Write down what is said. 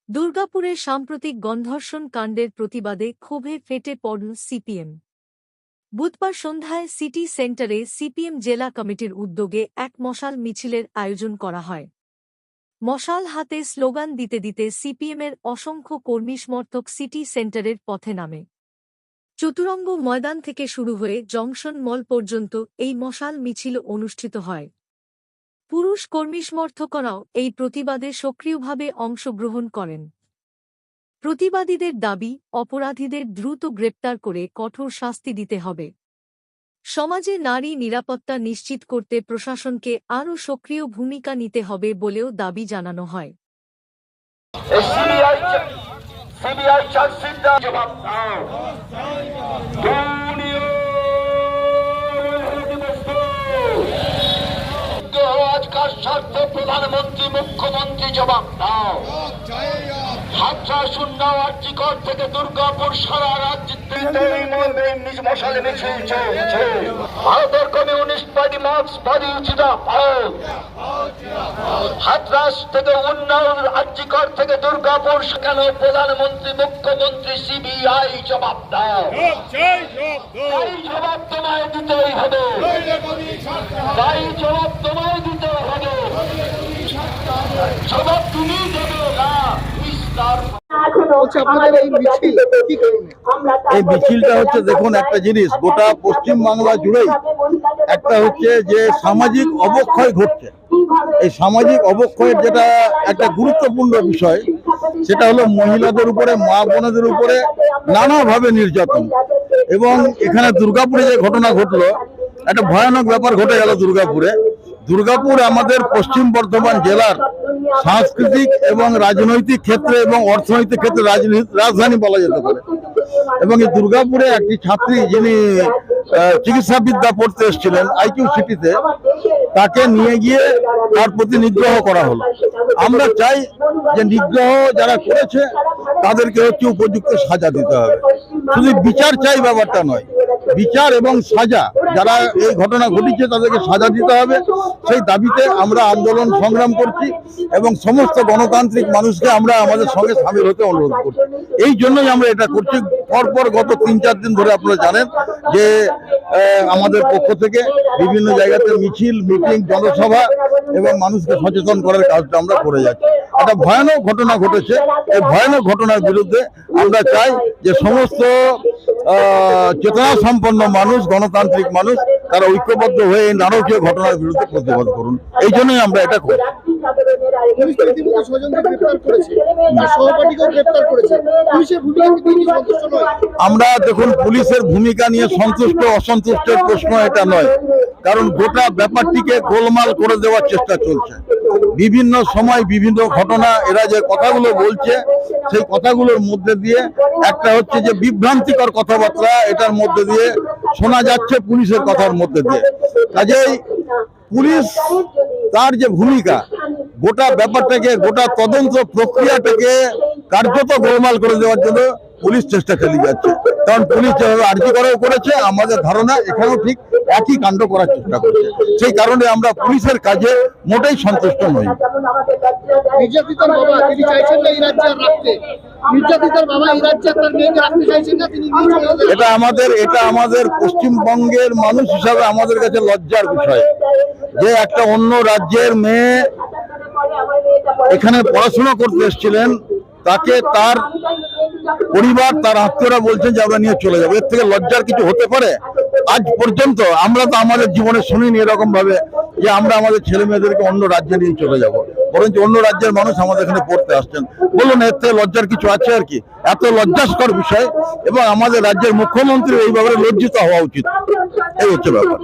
দুর্গাপুরে সাম্প্রতিক গণধর্ষণ কাণ্ডের প্রতিবাদে ক্ষোভে ফেটে পড়ল সিপিএম। বুধবার সন্ধ্যায় সিটি সেন্টারে সিপিএম জেলা কমিটির উদ্যোগে এক মশাল মিছিলের আয়োজন করা হয়। মশাল হাতে স্লোগান দিতে দিতে সিপিএমের অসংখ্য কর্মী সমর্থক সিটি সেন্টারের পথে নামে। চতুরঙ্গ ময়দান থেকে শুরু হয়ে জংশন মল পর্যন্ত এই মশাল মিছিল অনুষ্ঠিত হয়। পুরুষ কর্মী সমর্থকরাও এই প্রতিবাদে সক্রিয়ভাবে অংশগ্রহণ করেন। প্রতিবাদীদের দাবি, অপরাধীদের দ্রুত গ্রেপ্তার করে কঠোর শাস্তি দিতে হবে। সমাজে নারী নিরাপত্তা নিশ্চিত করতে প্রশাসনকে আরও সক্রিয় ভূমিকা নিতে হবে বলেও দাবি জানানো হয়। প্রধানমন্ত্রী, মুখ্যমন্ত্রী জবাব দাও। হাতরাসুন্নাওয়ার্জিকর থেকে দুর্গাপুর সারা রাজ্যে মশালে মিছিল চলছে। ভারতের কমিউনিস্ট পার্টি মার্ক্সবাদী জিন্দাবাদ। হাতরাস থেকে উন্নয়ন আর্জিকর থেকে দুর্গাপুর কেন প্রধানমন্ত্রী, মুখ্যমন্ত্রী, সিবিআই জবাব দাও। এই জবাব তোমায় দিতেই হবে। এই জবাব তোমায় দিতেই হবে। জবাব তুমি দেবে না। এই মিছিলটা হচ্ছে, দেখুন একটা জিনিস, গোটা পশ্চিম বাংলা জুড়েই একটা হচ্ছে যে সামাজিক অবক্ষয় ঘটছে। এই সামাজিক অবক্ষয়ের যেটা একটা গুরুত্বপূর্ণ বিষয়, সেটা হলো মহিলাদের উপরে, মা বোনদের উপরে নানাভাবে নির্যাতন। এবং এখানে দুর্গাপুরে যে ঘটনা ঘটলো, একটা ভয়ানক ব্যাপার ঘটে গেল দুর্গাপুরে। দুর্গাপুর আমাদের পশ্চিম বর্ধমান জেলার সাংস্কৃতিক এবং রাজনৈতিক ক্ষেত্রে এবং অর্থনৈতিক ক্ষেত্রে রাজধানী বলা যেতে পারে। এবং এই দুর্গাপুরে একটি ছাত্রী, যিনি চিকিৎসাবিদ্যা পড়তে এসেছিলেন আইকিউ সিটিতে, তাকে নিয়ে গিয়ে তার প্রতি নিগ্রহ করা হলো। আমরা চাই যে নিগ্রহ যারা করেছে তাদেরকে হচ্ছে উপযুক্ত সাজা দিতে হবে। শুধু বিচার চাই ব্যাপারটা নয়, বিচার এবং সাজা, যারা এই ঘটনা ঘটিয়েছে তাদেরকে সাজা দিতে হবে। সেই দাবিতে আমরা আন্দোলন সংগ্রাম করছি এবং সমস্ত গণতান্ত্রিক মানুষকে আমরা আমাদের সঙ্গে সামিল হতে অনুরোধ করছি। এই জন্যই আমরা এটা করছি। পরপর গত 3-4 দিন ধরে আপনারা জানেন যে আমাদের পক্ষ থেকে বিভিন্ন জায়গাতে মিছিল, মিটিং, জনসভা এবং মানুষকে সচেতন করার কাজটা আমরা করে যাচ্ছি। একটা ভয়ানক ঘটনা ঘটেছে। এই ভয়ানক ঘটনার বিরুদ্ধে আমরা চাই যে সমস্ত চেতনা সম্পন্ন মানুষ, গণতান্ত্রিক মানুষ, তারা ঐক্যবদ্ধ হয়ে এই নারকীয় ঘটনার বিরুদ্ধে প্রতিবাদ করুন। এই জন্যই আমরা এটা করি। আমরা দেখুন, পুলিশের ভূমিকা নিয়ে সন্তুষ্ট অসন্তুষ্টের প্রশ্ন এটা নয়, কারণ গোটা ব্যাপারটিকে গোলমাল করে দেওয়ার চেষ্টা চলছে। বিভিন্ন সময় বিভিন্ন ঘটনা, এরা যে কথাগুলো বলছে সেই কথাগুলোর মধ্যে দিয়ে একটা হচ্ছে যে বিভ্রান্তিকর কথাবার্তা এটার মধ্যে দিয়ে শোনা যাচ্ছে পুলিশের কথার মধ্যে দিয়ে। কাজেই পুলিশ তার যে ভূমিকা, গোটা ব্যাপারটাকে, গোটা তদন্ত প্রক্রিয়াটাকে কার্যত গোলমাল করে দেওয়ার জন্য পুলিশ চেষ্টা চালিয়ে যাচ্ছে। কারণ পুলিশ যেভাবে আরজি করেছে, আমাদের ধারণা এখানেও ঠিক একই কাণ্ড করার চেষ্টা করছে। সেই কারণে আমরা পুলিশের কাজে মোটেই সন্তুষ্ট নই। এটা আমাদের পশ্চিমবঙ্গের মানুষ হিসাবে আমাদের কাছে লজ্জার বিষয় যে একটা অন্য রাজ্যের মেয়ে এখানে পড়াশোনা করতে এসেছিলেন, তাকে তার পরিবার, তার আত্মীয়রা বলছেন যে আমরা নিয়ে চলে যাবো। এর থেকে লজ্জার কিছু হতে পারে? আজ পর্যন্ত আমরা তো আমাদের জীবনে শুনিনি এরকম ভাবে যে আমরা আমাদের ছেলে মেয়েদেরকে অন্য রাজ্যে নিয়ে চলে যাব। বরঞ্চ অন্য রাজ্যের মানুষ আমাদের এখানে পড়তে আসছেন। বলুন, এর থেকে লজ্জার কিছু আছে আর কি? এত লজ্জাস্কর বিষয়। এবং আমাদের রাজ্যের মুখ্যমন্ত্রী এই ব্যাপারে লজ্জিত হওয়া উচিত। এই হচ্ছে ব্যাপার।